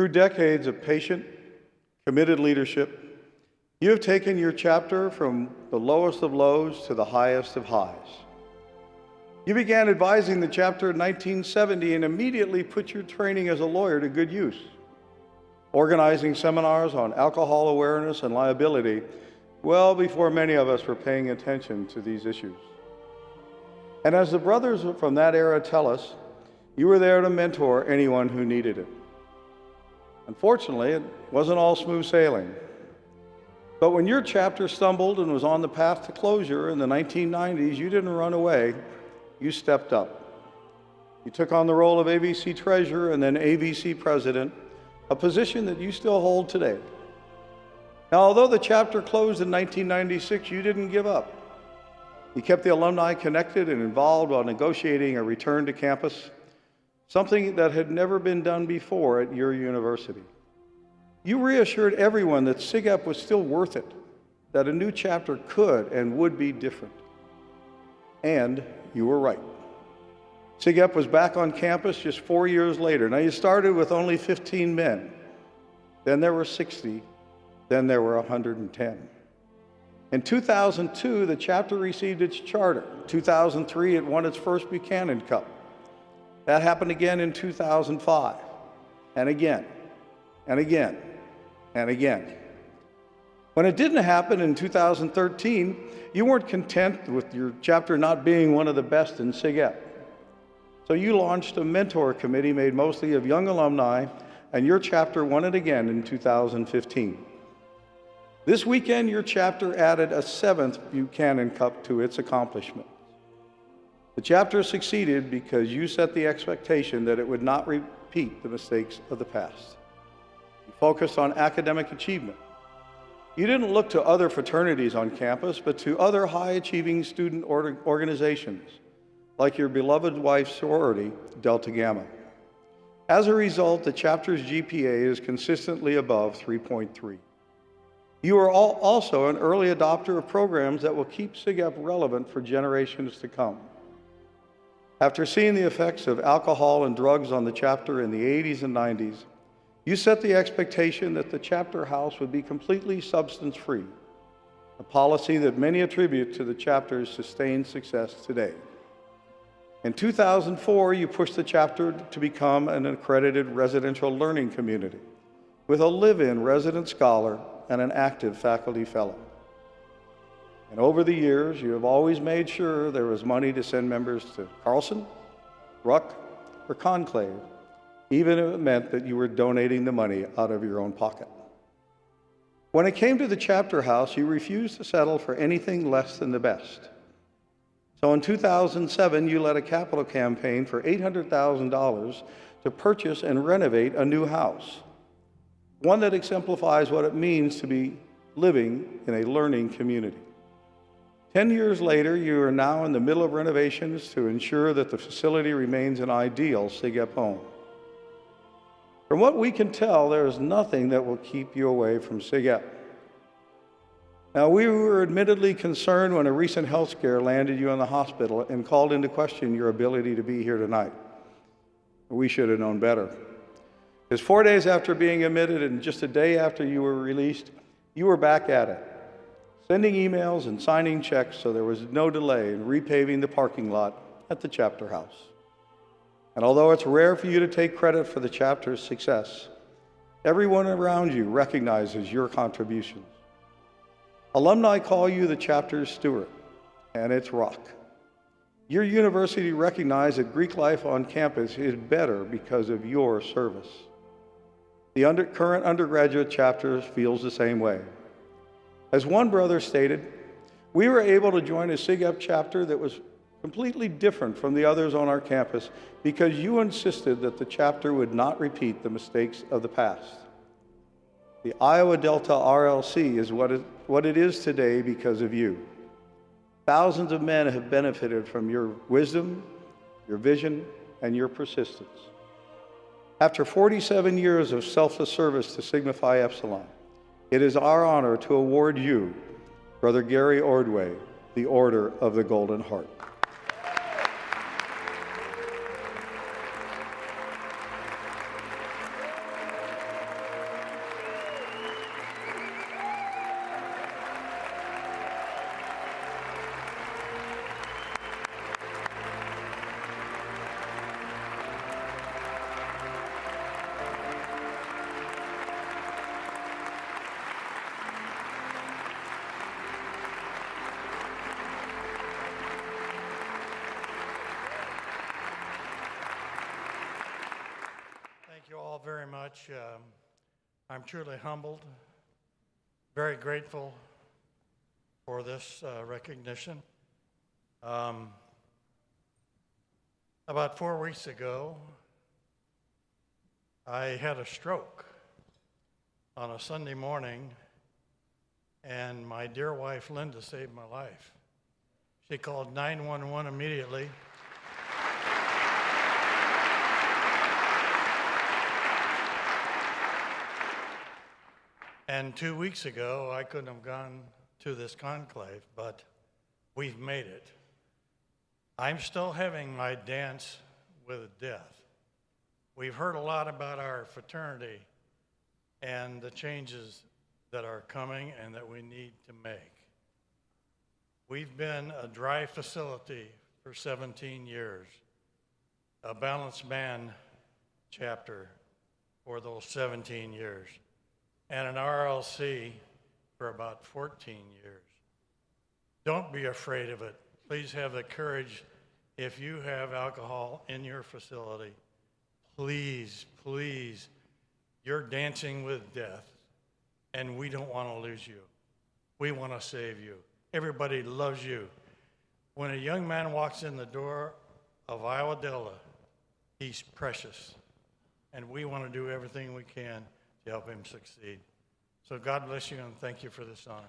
Through decades of patient, committed leadership, you have taken your chapter from the lowest of lows to the highest of highs. You began advising the chapter in 1970 and immediately put your training as a lawyer to good use, organizing seminars on alcohol awareness and liability well before many of us were paying attention to these issues. And as the brothers from that era tell us, you were there to mentor anyone who needed it. Unfortunately, it wasn't all smooth sailing. But when your chapter stumbled and was on the path to closure in the 1990s, you didn't run away, you stepped up. You took on the role of AVC treasurer and then AVC president, a position that you still hold today. Now, although the chapter closed in 1996, you didn't give up. You kept the alumni connected and involved while negotiating a return to campus, something that had never been done before at your university. You reassured everyone that SigEp was still worth it, that a new chapter could and would be different. And you were right. SigEp was back on campus just 4 years later. Now, you started with only 15 men. Then there were 60. Then there were 110. In 2002, the chapter received its charter. In 2003, it won its first Buchanan Cup. That happened again in 2005, and again, and again, and again. When it didn't happen in 2013, you weren't content with your chapter not being one of the best in SigEp. So you launched a mentor committee made mostly of young alumni, and your chapter won it again in 2015. This weekend, your chapter added a 7th Buchanan Cup to its accomplishments. The chapter succeeded because you set the expectation that it would not repeat the mistakes of the past. You focused on academic achievement. You didn't look to other fraternities on campus, but to other high-achieving student organizations, like your beloved wife's sorority, Delta Gamma. As a result, the chapter's GPA is consistently above 3.3. You are also an early adopter of programs that will keep SigEp relevant for generations to come. After seeing the effects of alcohol and drugs on the chapter in the 80s and 90s, you set the expectation that the chapter house would be completely substance-free, a policy that many attribute to the chapter's sustained success today. In 2004, you pushed the chapter to become an accredited residential learning community with a live-in resident scholar and an active faculty fellow. And over the years, you have always made sure there was money to send members to Carlson, Ruck, or Conclave, even if it meant that you were donating the money out of your own pocket. When it came to the chapter house, you refused to settle for anything less than the best. So in 2007, you led a capital campaign for $800,000 to purchase and renovate a new house, one that exemplifies what it means to be living in a learning community. 10 years later, you are now in the middle of renovations to ensure that the facility remains an ideal SigEp home. From what we can tell, there is nothing that will keep you away from SigEp. Now, we were admittedly concerned when a recent health scare landed you in the hospital and called into question your ability to be here tonight. We should have known better. Because 4 days after being admitted and just a day after you were released, you were back at it, sending emails and signing checks so there was no delay in repaving the parking lot at the chapter house. And although it's rare for you to take credit for the chapter's success, everyone around you recognizes your contributions. Alumni call you the chapter's steward, and it's rock. Your university recognized that Greek life on campus is better because of your service. The current undergraduate chapter feels the same way. As one brother stated, we were able to join a SigEp chapter that was completely different from the others on our campus because you insisted that the chapter would not repeat the mistakes of the past. The Iowa Delta RLC is what it is today because of you. Thousands of men have benefited from your wisdom, your vision, and your persistence. After 47 years of selfless service to Sigma Epsilon, it is our honor to award you, Brother Gary Ordway, the Order of the Golden Heart. all very much. I'm truly humbled, very grateful for this recognition. About 4 weeks ago, I had a stroke on a Sunday morning, and my dear wife, Linda, saved my life. She called 911 immediately. And 2 weeks ago, I couldn't have gone to this conclave, but we've made it. I'm still having my dance with death. We've heard a lot about our fraternity and the changes that are coming and that we need to make. We've been a dry facility for 17 years, a balanced man chapter for those 17 years, and an RLC for about 14 years. Don't be afraid of it. Please have the courage. If you have alcohol in your facility, please, please, you're dancing with death, and we don't want to lose you. We want to save you. Everybody loves you. When a young man walks in the door of Iowa Delta, he's precious, and we want to do everything we can to help him succeed. So God bless you, and thank you for this honor.